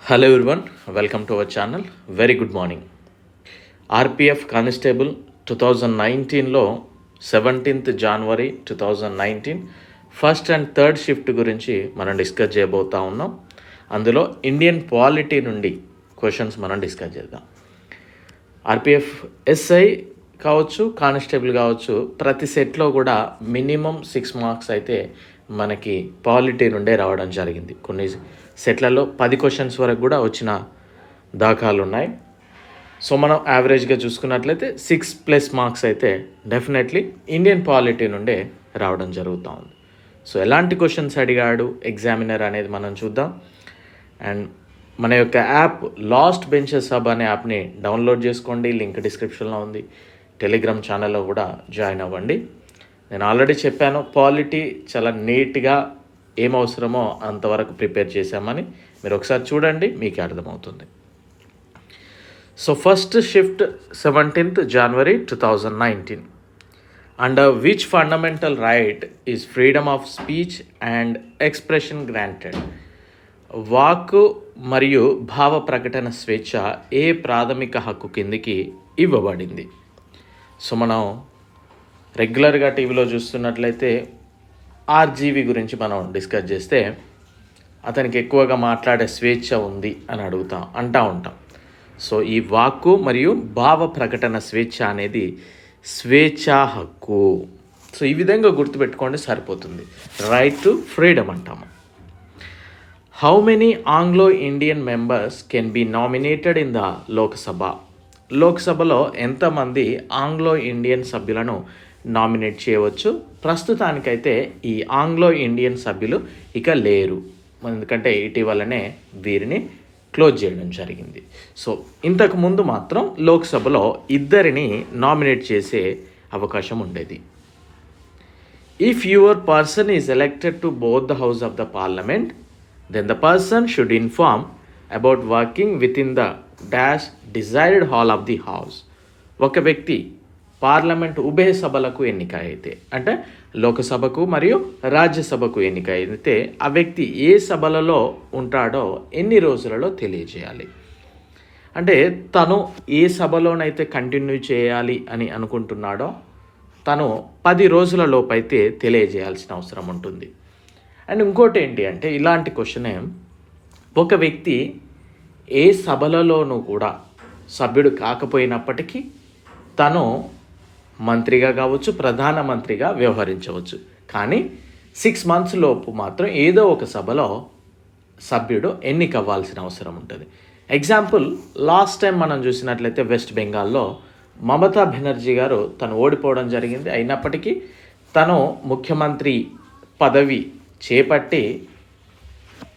Hello everyone, welcome to our channel. Very good morning. RPF constable 2019లో 17th January 2019 first and third shift గురించి మనం discuss చేయబోతా ఉన్నాం. అందులో ఇండియన్ పాలిటీ నుండి క్వశ్చన్స్ మనం డిస్కస్ చేద్దాం. ఆర్పిఎఫ్ ఎస్ఐ కావచ్చు, కానిస్టేబుల్ కావచ్చు, ప్రతి సెట్లో కూడా మినిమం 6 మార్క్స్ అయితే మనకి పాలిటీ నుండే రావడం జరిగింది. కొన్ని సెట్లలో 10 క్వశ్చన్స్ వరకు కూడా వచ్చిన దాఖలు ఉన్నాయి. సో మనం యావరేజ్గా చూసుకున్నట్లయితే 6+ మార్క్స్ అయితే డెఫినెట్లీ ఇండియన్ పాలిటీ నుండే రావడం జరుగుతూ ఉంది. సో ఎలాంటి క్వశ్చన్స్ అడిగాడు ఎగ్జామినర్ అనేది మనం చూద్దాం. అండ్ మన యొక్క యాప్ లాస్ట్ బెంచెస్ హబ్ అనే యాప్ని డౌన్లోడ్ చేసుకోండి, లింక్ డిస్క్రిప్షన్లో ఉంది. టెలిగ్రామ్ ఛానల్లో కూడా జాయిన్ అవ్వండి. నేను ఆల్రెడీ చెప్పాను, పాలిటీ చాలా నీట్గా ఏం అవసరమో అంతవరకు ప్రిపేర్ చేశామని. మీరు ఒకసారి చూడండి, మీకే అర్థమవుతుంది. So first shift 17th January 2019. Under which fundamental right is freedom of speech and expression granted? వాక్కు మరియు భావ ప్రకటన స్వేచ్ఛ ఏ ప్రాథమిక హక్కు కిందికి ఇవ్వబడింది? సో మనం రెగ్యులర్గా టీవీలో చూస్తున్నట్లయితే ఆర్జీవి గురించి మనం డిస్కస్ చేస్తే అతనికి ఎక్కువగా మాట్లాడే స్వేచ్ఛ ఉంది అని అంటూ ఉంటాం. సో ఈ వాక్కు మరియు భావ ప్రకటన స్వేచ్ఛ అనేది స్వేచ్ఛా హక్కు. సో ఈ విధంగా గుర్తుపెట్టుకోండి, సరిపోతుంది. రైట్ టు ఫ్రీడమ్ అంటాము. How many Anglo Indian members can be nominated in the Lok Sabha? లోక్సభలో ఎంతమంది ఆంగ్లో ఇండియన్ సభ్యులను నామినేట్ చేయవచ్చు? ప్రస్తుతానికైతే ఈ ఆంగ్లో ఇండియన్ సభ్యులు ఇక లేరు, ఎందుకంటే ఇటీవలనే వీరిని క్లోజ్ చేయడం జరిగింది. సో ఇంతకు ముందు మాత్రం లోక్సభలో 2 నామినేట్ చేసే అవకాశం ఉండేది. If your person is elected to both the house of the parliament, then the person should inform about working with in the dash desired hall of the house. ఒక వ్యక్తి పార్లమెంట్ ఉభయ సభలకు ఎన్నిక అయితే, అంటే లోకసభకు మరియు రాజ్యసభకు ఎన్నిక అయితే, ఆ వ్యక్తి ఏ సభలలో ఉంటాడో ఎన్ని రోజులలో తెలియజేయాలి. అంటే తను ఏ సభలోనైతే కంటిన్యూ చేయాలి అని అనుకుంటున్నాడో తను 10 రోజుల లోపైతే తెలియజేయాల్సిన అవసరం ఉంటుంది. అండ్ ఇంకోటి ఏంటి అంటే, ఇలాంటి క్వశ్చనే, ఒక వ్యక్తి ఏ సభలలోనూ కూడా సభ్యుడు కాకపోయినప్పటికీ తను మంత్రిగా కావచ్చు, ప్రధానమంత్రిగా వ్యవహరించవచ్చు. కానీ 6 months లోపు మాత్రం ఏదో ఒక సభలో సభ్యుడు ఎన్నికవ్వాల్సిన అవసరం ఉంటుంది. ఎగ్జాంపుల్, లాస్ట్ టైం మనం చూసినట్లయితే వెస్ట్ బెంగాల్లో మమతా బెనర్జీ గారు తను ఓడిపోవడం జరిగింది. అయినప్పటికీ తను ముఖ్యమంత్రి పదవి చేపట్టి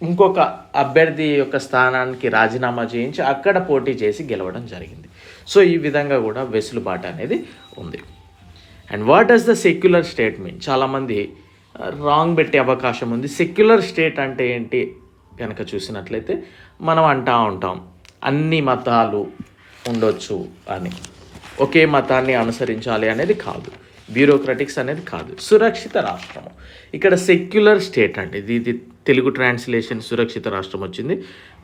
ఇంకొక అభ్యర్థి యొక్క స్థానానికి రాజీనామా చేయించి అక్కడ పోటీ చేసి గెలవడం జరిగింది. సో ఈ విధంగా కూడా వెసులుబాటు అనేది ఉంది. And what does the secular state mean? చాలామంది రాంగ్ పెట్టే అవకాశం ఉంది. సెక్యులర్ స్టేట్ అంటే ఏంటి కనుక చూసినట్లయితే మనం అంటూ ఉంటాం అన్ని మతాలు ఉండొచ్చు అని, ఒకే మతాన్ని అనుసరించాలి అనేది కాదు, బ్యూరోక్రటిక్స్ అనేది కాదు. సురక్షిత రాష్ట్రము ఇక్కడ సెక్యులర్ స్టేట్ అంటే ఇది తెలుగు ట్రాన్స్లేషన్ సురక్షిత రాష్ట్రం వచ్చింది.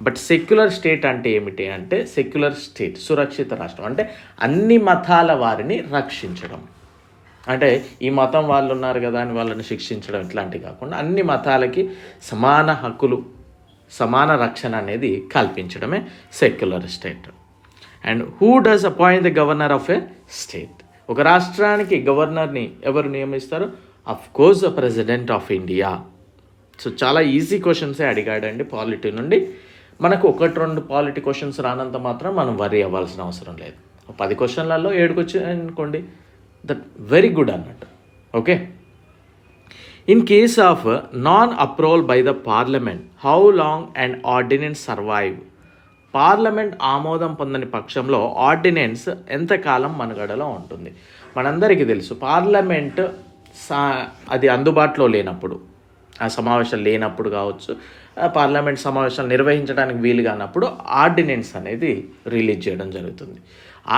బట్ సెక్యులర్ స్టేట్ అంటే ఏమిటి అంటే, సెక్యులర్ స్టేట్ సురక్షిత రాష్ట్రం అంటే అన్ని మతాల వారిని రక్షించడం. అంటే ఈ మతం వాళ్ళు ఉన్నారు కదా అని వాళ్ళని శిక్షించడం ఇట్లాంటివి కాకుండా అన్ని మతాలకి సమాన హక్కులు, సమాన రక్షణ అనేది కల్పించడమే secular state. And who does appoint the governor of a state? ఒక రాష్ట్రానికి గవర్నర్ని ఎవరు నియమిస్తారు? Of course the president of India. So చాలా ఈజీ క్వశ్చన్సే అడిగాడండి పాలిటీ నుండి. మనకు 1-2 పాలిటీ క్వశ్చన్స్ రానంత మాత్రం మనం వరీ అవ్వాల్సిన అవసరం లేదు. 10 క్వశ్చన్లలో 7 వచ్చాయి అనుకోండి, దట్ వెరీ గుడ్ అన్నట్టు. Okay. In case of non approval by the parliament, how long and ordinance survive? Parliament ఆమోదం పొందని పక్షంలో ఆర్డినెన్స్ ఎంతకాలం మనుగడలో ఉంటుంది? మనందరికీ తెలుసు, పార్లమెంట్ అది అందుబాటులో లేనప్పుడు, ఆ సమావేశాలు లేనప్పుడు కావచ్చు, పార్లమెంట్ సమావేశాలు నిర్వహించడానికి వీలు కానప్పుడు ఆర్డినెన్స్ అనేది రిలీజ్ చేయడం జరుగుతుంది.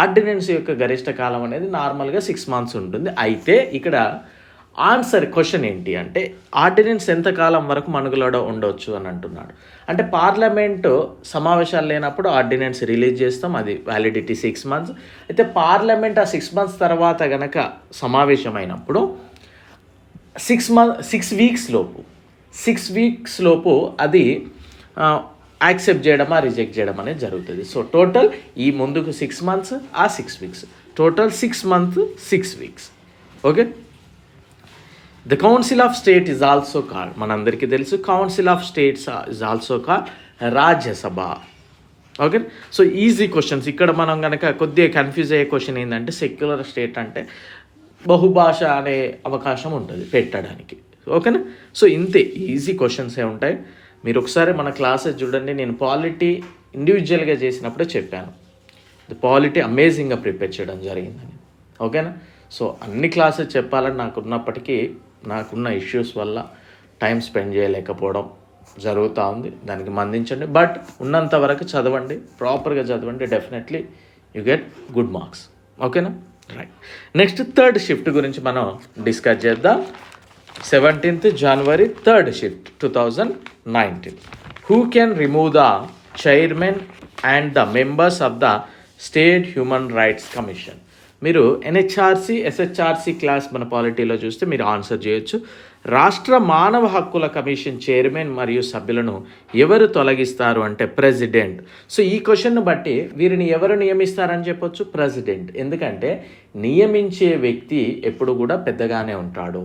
ఆర్డినెన్స్ యొక్క గరిష్ట కాలం అనేది నార్మల్గా 6 months ఉంటుంది. అయితే ఇక్కడ ఆన్సర్ క్వశ్చన్ ఏంటి అంటే ఆర్డినెన్స్ ఎంతకాలం వరకు మనుగడ ఉండవచ్చు అని అంటున్నాడు. అంటే పార్లమెంటు సమావేశాలు లేనప్పుడు ఆర్డినెన్స్ రిలీజ్ చేస్తాం, అది వ్యాలిడిటీ 6 months. అయితే పార్లమెంట్ ఆ 6 months తర్వాత గనక సమావేశమైనప్పుడు 6 weeks లోపు అది యాక్సెప్ట్ చేయడమా రిజెక్ట్ చేయడం అనేది జరుగుతుంది. సో టోటల్ ఈ ముందుకు 6 months, ఆ 6 weeks, total 6 months 6 weeks. Okay. The council of state is also called, మనందరికీ తెలుసు council of states is also called Rajya Sabha. Okay. So easy questions. ఇక్కడ మనం కనుక కొద్దిగా కన్ఫ్యూజ్ అయ్యే క్వశ్చన్ ఏంటంటే సెక్యులర్ స్టేట్ అంటే బహుభాష అనే అవకాశం ఉంటుంది పెట్టడానికి. ఓకేనా. సో ఇంతే ఈజీ క్వశ్చన్సే ఉంటాయి. మీరు ఒకసారి మన క్లాసెస్ చూడండి. నేను పాలిటీ ఇండివిజువల్గా చేసినప్పుడే చెప్పాను, పాలిటీ అమేజింగ్గా ప్రిపేర్ చేయడం జరిగిందని. ఓకేనా. సో అన్ని క్లాసెస్ చెప్పాలని నాకున్నప్పటికీ నాకున్న ఇష్యూస్ వల్ల టైం స్పెండ్ చేయలేకపోవడం జరుగుతూ ఉంది. దానికి మందించండి. బట్ ఉన్నంత వరకు చదవండి, ప్రాపర్గా చదవండి, definitely you get good marks. ఓకేనా. రైట్. నెక్స్ట్ థర్డ్ షిఫ్ట్ గురించి మనం డిస్కస్ చేద్దాం. 17th January, third shift 2019. Who can remove the chairman and the members of the State Human Rights Commission? మీరు ఎన్హెచ్ఆర్సీ ఎస్హెచ్ఆర్సీ క్లాస్ మన పాలిటీలో చూస్తే మీరు ఆన్సర్ చేయొచ్చు. రాష్ట్ర మానవ హక్కుల కమిషన్ చైర్మన్ మరియు సభ్యులను ఎవరు తొలగిస్తారు అంటే ప్రెసిడెంట్. సో ఈ క్వశ్చన్ను బట్టి వీరిని ఎవరు నియమిస్తారని చెప్పొచ్చు, ప్రెసిడెంట్. ఎందుకంటే నియమించే వ్యక్తి ఎప్పుడు కూడా పెద్దగానే ఉంటాడు.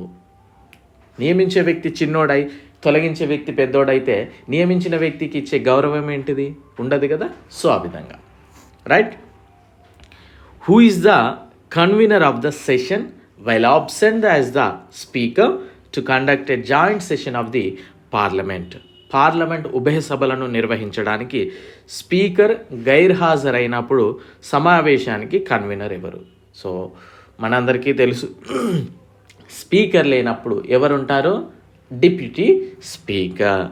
నియమించే వ్యక్తి చిన్నోడై తొలగించే వ్యక్తి పెద్దోడైతే నియమించిన వ్యక్తికి ఇచ్చే గౌరవం ఏంటిది, ఉండదు కదా. సో ఆ విధంగా. Right. Who is the convener of the session while absent as the speaker to conduct a joint session of the parliament. Parliament ఉభయ సభలను నిర్వహించడానికి స్పీకర్ గైర్హాజరైనప్పుడు సమావేశానికి కన్వీనర్ ఎవరు? సో మనందరికీ తెలుసు స్పీకర్ లేనప్పుడు ఎవరుంటారు, deputy speaker.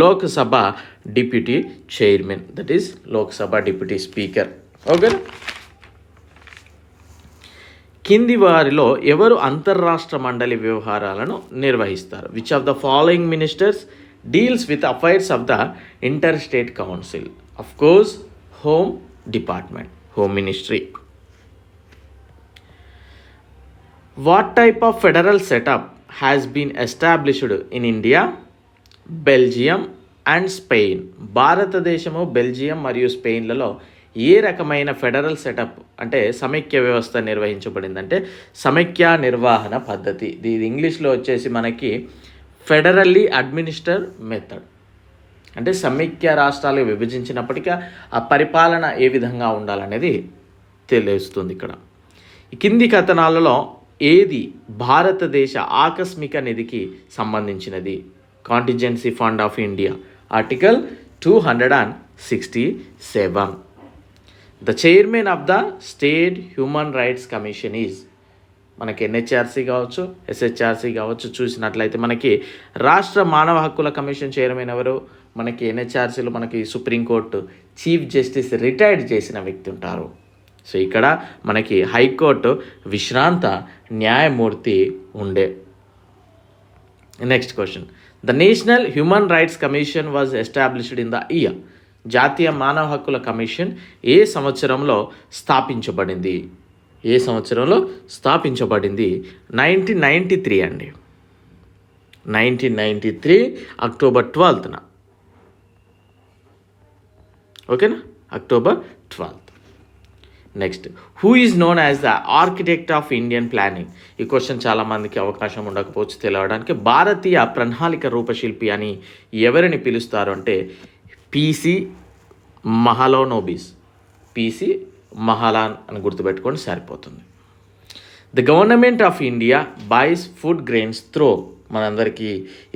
Lok Sabha deputy chairman, that is Lok Sabha deputy speaker. Okay. కింది వారిలో ఎవరు అంతర్రాష్ట్ర మండలి వ్యవహారాలను నిర్వహిస్తారు? Which of the following ministers deals with affairs of the inter state council? Of course home department, home ministry. What type of federal setup has been established in India, Belgium and Spain? భారతదేశము, Belgium మరియు స్పెయిన్లలో ఏ రకమైన federal setup అంటే సమైక్య వ్యవస్థ నిర్వహించబడిందంటే సమైక్య నిర్వహణ పద్ధతి. ఇది ఇంగ్లీష్లో వచ్చేసి మనకి ఫెడరల్లీ అడ్మినిస్టర్ మెథడ్. అంటే సమైక్య రాష్ట్రాలు విభజించినప్పటికీ ఆ పరిపాలన ఏ విధంగా ఉండాలనేది తెలుస్తుంది ఇక్కడ. కింది కథనాలలో ఏది భారతదేశ ఆకస్మిక నిధికి సంబంధించినది? Contingency fund of India, article 267. The chairman of the state human rights commission is, మనకి ఎన్హెచ్ఆర్సీ కావచ్చు ఎస్హెచ్ఆర్సీ కావచ్చు చూసినట్లయితే మనకి రాష్ట్ర మానవ హక్కుల కమిషన్ చైర్మన్ ఎవరు? మనకి ఎన్హెచ్ఆర్సీలో మనకి సుప్రీంకోర్టు చీఫ్ జస్టిస్ రిటైర్డ్ చేసిన వ్యక్తి ఉంటారు. సో ఇక్కడ మనకి హైకోర్టు విశ్రాంత న్యాయమూర్తి ఉండే. Next question. The national human rights commission was established in the year. జాతీయ మానవ హక్కుల కమిషన్ ఏ సంవత్సరంలో స్థాపించబడింది? ఏ సంవత్సరంలో స్థాపించబడింది? 1993 అండి. 1993 October 12th. ఓకేనా, October 12th. Next, who is known as the architect of Indian planning? ఈ క్వశ్చన్ చాలామందికి అవకాశం ఉండకపోవచ్చు తెలియడానికి. భారతీయ ప్రణాళిక రూపశిల్పి అని ఎవరిని పిలుస్తారు అంటే పిసి మహలానోబిస్. పిసి మహలాన్ అని గుర్తుపెట్టుకొని సరిపోతుంది. The government of India buys food grains through, మనందరికీ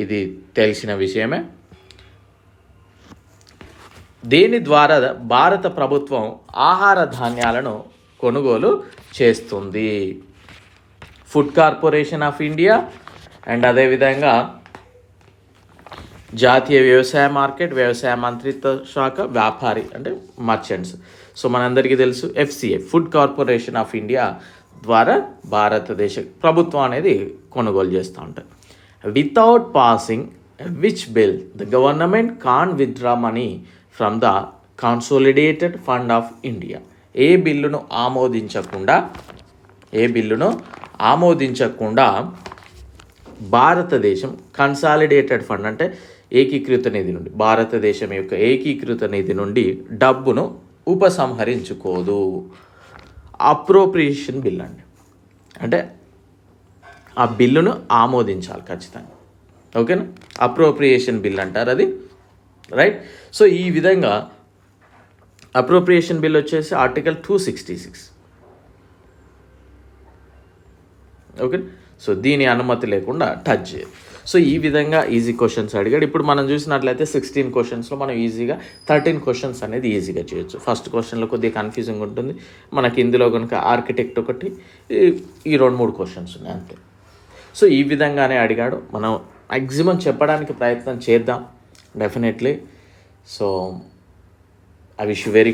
ఇది తెలిసిన విషయమే. దేని ద్వారా భారత ప్రభుత్వం ఆహార ధాన్యాలను కొనుగోలు చేస్తుంది? Food corporation of India and అదేవిధంగా జాతీయ వ్యవసాయ మార్కెట్, వ్యవసాయ మంత్రిత్వ శాఖ, వ్యాపారి అంటే మర్చెంట్స్. సో మనందరికీ తెలుసు FCI, food corporation of India ద్వారా భారతదేశ ప్రభుత్వం అనేది కొనుగోలు చేస్తూ ఉంటుంది. Without passing which bill the government can withdraw money from the consolidated fund of India. ఏ బిల్లును ఆమోదించకుండా భారతదేశం కన్సాలిడేటెడ్ ఫండ్ అంటే ఏకీకృత నిధి నుండి, భారతదేశం యొక్క ఏకీకృత నిధి నుండి డబ్బును ఉపసంహరించుకోదు. అప్రోప్రియేషన్ బిల్ అండి, అంటే ఆ బిల్లును ఆమోదించాలి ఖచ్చితంగా. ఓకేనా, అప్రోప్రియేషన్ బిల్ అంటారు అది, రైట్. సో ఈ విధంగా అప్రోప్రియేషన్ బిల్ వచ్చేసి ఆర్టికల్ 266. ఓకే, సో దీని అనుమతి లేకుండా టచ్ చేయదు. సో ఈ విధంగా ఈజీ క్వశ్చన్స్ అడిగాడు. ఇప్పుడు మనం చూసినట్లయితే 16 క్వశ్చన్స్లో మనం ఈజీగా 13 క్వశ్చన్స్ అనేది ఈజీగా చేయొచ్చు. ఫస్ట్ క్వశ్చన్లో కొద్దిగా కన్ఫ్యూజింగ్ ఉంటుంది మనకి. ఇందులో కనుక ఆర్కిటెక్ట్ ఒకటి, ఈ 2-3 క్వశ్చన్స్ ఉన్నాయి అంతే. సో ఈ విధంగానే అడిగాడు. మనం మ్యాక్సిమం చెప్పడానికి ప్రయత్నం చేద్దాం definitely. So I wish you very